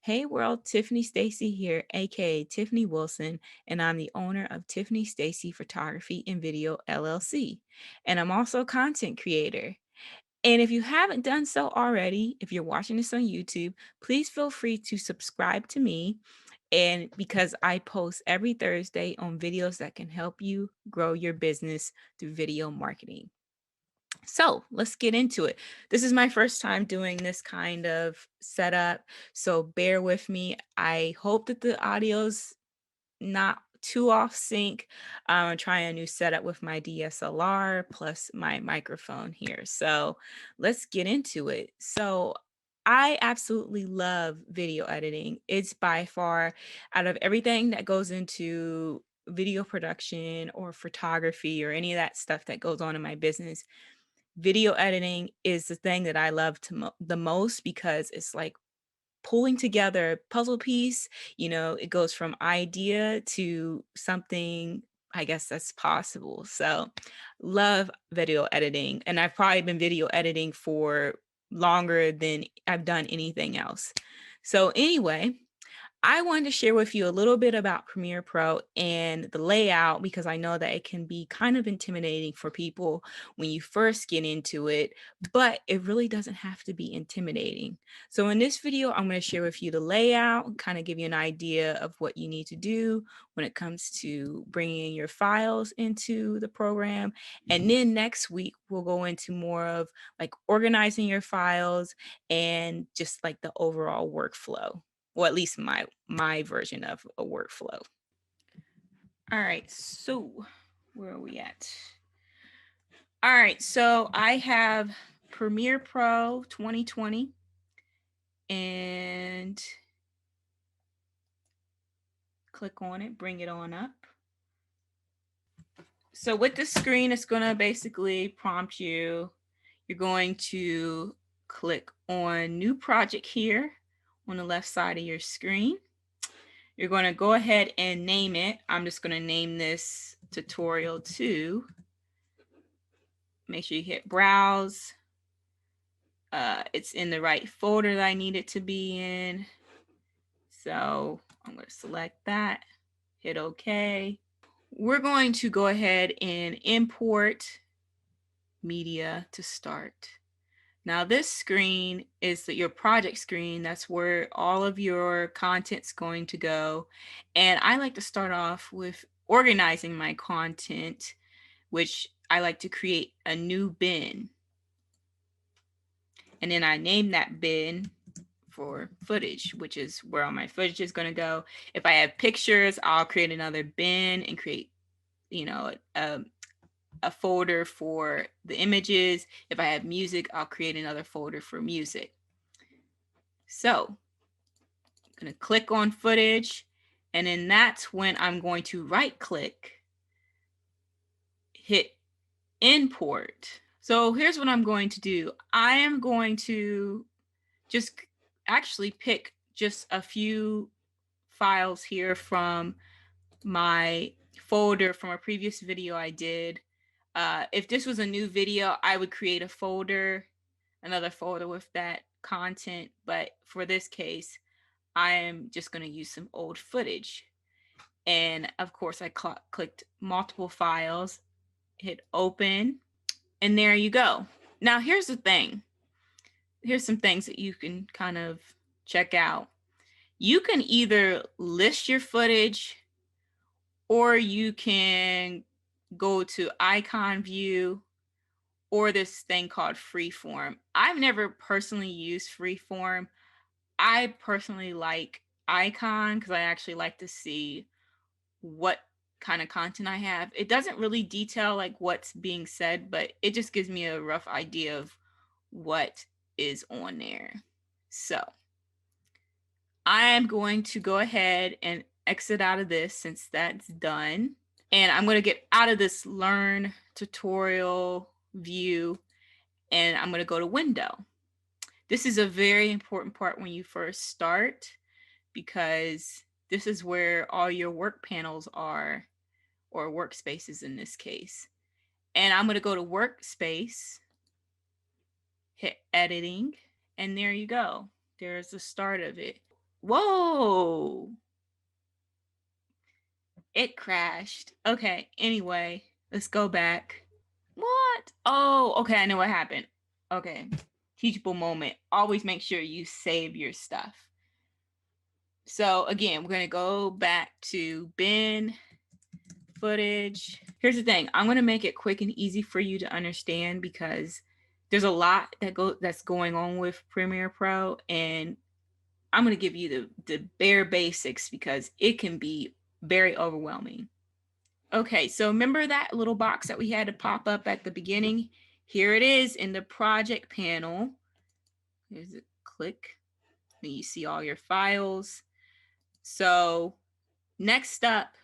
Hey world, Tiffany Stacey here, aka Tiffany Wilson, and I'm the owner of Tiffany Stacey Photography and Video LLC. And I'm also a content creator. And if you haven't done so already, if you're watching this on YouTube, please feel free to subscribe to me. And because I post every Thursday on videos that can help you grow your business through video marketing. So let's get into it. This is my first time doing this kind of setup, so bear with me. I hope that the audio's not too off sync. I'm trying a new setup with my DSLR plus my microphone here. So let's get into it. So I absolutely love video editing. It's by far, out of everything that goes into video production or photography or any of that stuff that goes on in my business, video editing is the thing that I love the most because it's like pulling together a puzzle piece. It goes from idea to something, I guess, that's possible. So, love video editing. And I've probably been video editing for longer than I've done anything else. So, anyway, I wanted to share with you a little bit about Premiere Pro and the layout because I know that it can be kind of intimidating for people when you first get into it, but it really doesn't have to be intimidating. So in this video, I'm going to share with you the layout, kind of give you an idea of what you need to do when it comes to bringing your files into the program. And then next week, we'll go into more of like organizing your files and just like the overall workflow, or at least my version of a workflow. All right, so where are we at? All right, so I have Premiere Pro 2020 and click on it, bring it on up. So with this screen, it's going to basically prompt you. You're going to click on New Project here on the left side of your screen. You're going to go ahead and name it. I'm just going to name this tutorial 2. Make sure you hit browse. It's in the right folder that I need it to be in. So I'm going to select that, hit OK. We're going to go ahead and import media to start. Now this screen is your project screen. That's where all of your content's going to go. And I like to start off with organizing my content, which I like to create a new bin. And then I name that bin for footage, which is where all my footage is going to go. If I have pictures, I'll create another bin and create, a folder for the images. If I have music, I'll create another folder for music. So I'm going to click on footage, and then that's when I'm going to right click, hit import. So here's what I'm going to do. I am going to just actually pick just a few files here from my folder from a previous video I did. If this was a new video, I would create a folder, another folder with that content. But for this case, I am just going to use some old footage. And of course, I clicked multiple files, hit open, and there you go. Now, here's the thing. Here's some things that you can kind of check out. You can either list your footage or you can go to icon view or this thing called freeform. I've never personally used freeform. I personally like icon because I actually like to see what kind of content I have. It doesn't really detail like what's being said, but it just gives me a rough idea of what is on there. So I am going to go ahead and exit out of this since that's done. And I'm going to get out of this learn tutorial view and I'm going to go to window. This is a very important part when you first start because this is where all your work panels are, or workspaces in this case. And I'm going to go to workspace, hit editing, and there you go. There's the start of it. Whoa, it crashed. Okay, anyway, let's go back. What? Oh, okay, I know what happened. Okay, teachable moment. Always make sure you save your stuff. So again, we're gonna go back to bin footage. Here's the thing. I'm gonna make it quick and easy for you to understand because there's a lot that's going on with Premiere Pro, and I'm gonna give you the bare basics because it can be very overwhelming. Okay, so remember that little box that we had to pop up at the beginning? Here it is in the project panel. Here's a click, and you see all your files. So next up,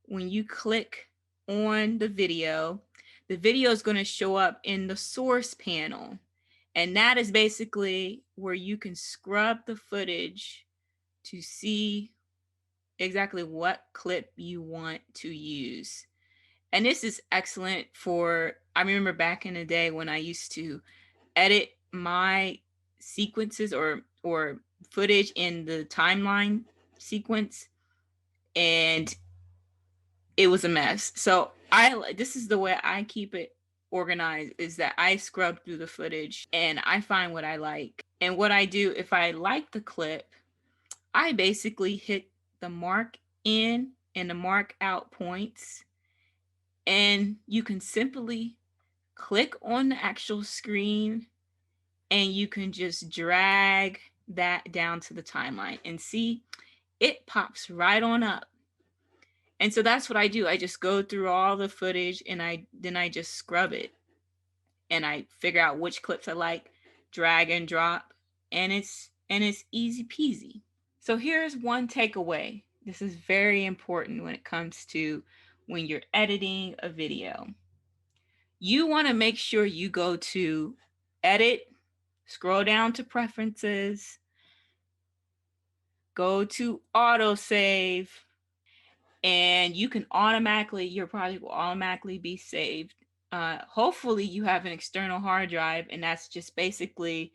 when you click on the video is going to show up in the source panel. And that is basically where you can scrub the footage to see exactly what clip you want to use. And this is excellent for, I remember back in the day when I used to edit my sequences or footage in the timeline sequence, and it was a mess. So this is the way I keep it organized, is that I scrub through the footage and I find what I like. And what I do, if I like the clip, I basically hit the mark in and the mark out points, and you can simply click on the actual screen and you can just drag that down to the timeline and see it pops right on up. And so that's what I do. I just go through all the footage and I just scrub it and I figure out which clips I like, drag and drop, and it's easy peasy. So here's one takeaway. This is very important when it comes to when you're editing a video. You want to make sure you go to edit, scroll down to preferences, go to autosave, and you can automatically, your project will automatically be saved. Hopefully you have an external hard drive, and that's just basically,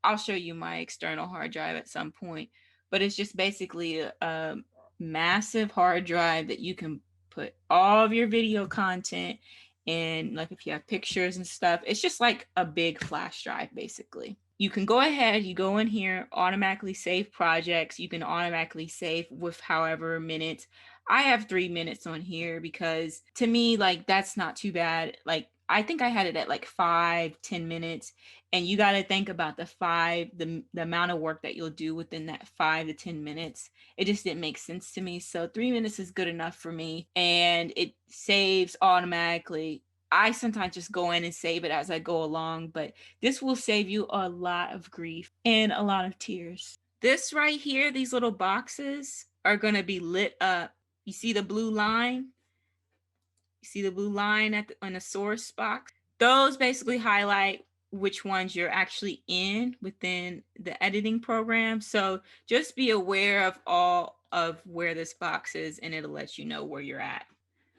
I'll show you my external hard drive at some point, but it's just basically a massive hard drive that you can put all of your video content in. Like if you have pictures and stuff, it's just like a big flash drive basically. You can go ahead, you go in here, automatically save projects. You can automatically save with however minutes. I have 3 minutes on here because to me, like, that's not too bad. Like, I think I had it at like 5-10 minutes, and you got to think about the amount of work that you'll do within that 5 to 10 minutes. It just didn't make sense to me. So 3 minutes is good enough for me, and it saves automatically. I sometimes just go in and save it as I go along, but this will save you a lot of grief and a lot of tears. This right here, these little boxes are going to be lit up. You see the blue line? You see the blue line on the source box? Those basically highlight which ones you're actually in within the editing program. So just be aware of all of where this box is, and it'll let you know where you're at.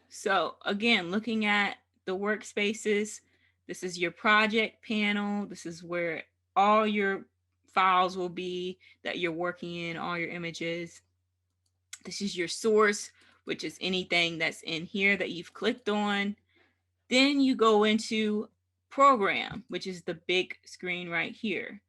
So again, looking at the workspaces, this is your project panel. This is where all your files will be that you're working in, all your images. This is your source, which is anything that's in here that you've clicked on. Then you go into program, which is the big screen right here.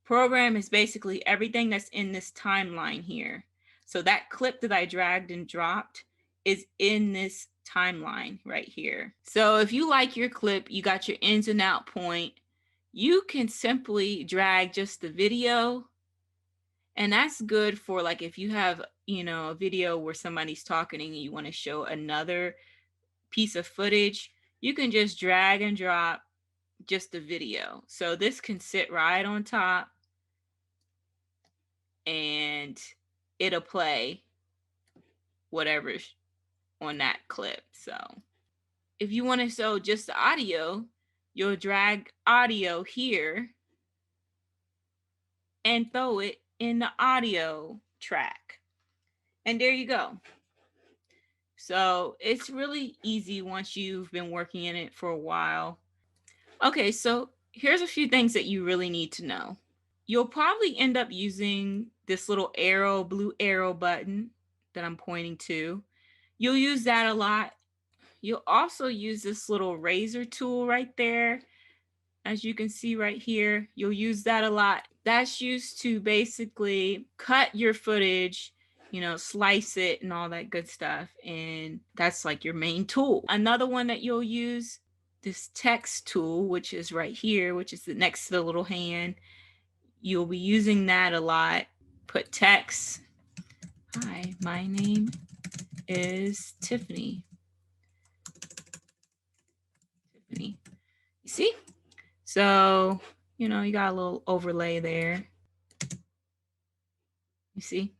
Program is basically everything that's in this timeline here. So that clip that I dragged and dropped is in this timeline right here. So if you like your clip, you got your ins and out point, you can simply drag just the video. And that's good for like if you have, a video where somebody's talking and you want to show another piece of footage, you can just drag and drop just the video. So this can sit right on top and it'll play whatever's on that clip. So if you want to show just the audio, you'll drag audio here and throw it in the audio track. And there you go. So it's really easy once you've been working in it for a while. Okay, so here's a few things that you really need to know. You'll probably end up using this little arrow, blue arrow button that I'm pointing to. You'll use that a lot. You'll also use this little razor tool right there. As you can see right here, you'll use that a lot. That's used to basically cut your footage, slice it and all that good stuff. And that's like your main tool. Another one that you'll use, this text tool, which is right here, which is next to the little hand. You'll be using that a lot. Put text. Hi, my name is Tiffany. Tiffany. You see? So, you got a little overlay there. You see?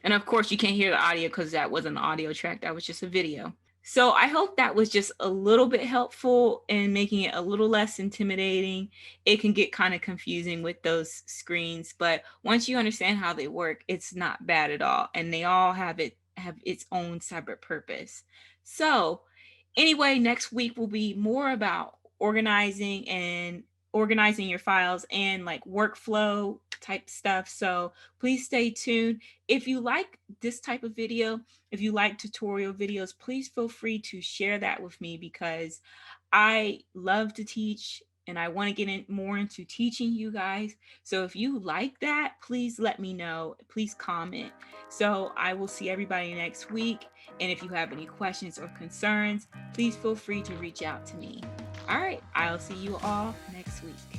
And of course, you can't hear the audio because that wasn't an audio track. That was just a video. So I hope that was just a little bit helpful in making it a little less intimidating. It can get kind of confusing with those screens, but once you understand how they work, it's not bad at all. And they all have its own separate purpose. So anyway, next week will be more about organizing your files and like workflow type stuff. So please stay tuned. If you like this type of video, if you like tutorial videos, please feel free to share that with me because I love to teach and I want to get more into teaching you guys. So if you like that, please let me know. Please comment. So I will see everybody next week. And if you have any questions or concerns, please feel free to reach out to me. All right, I'll see you all next week.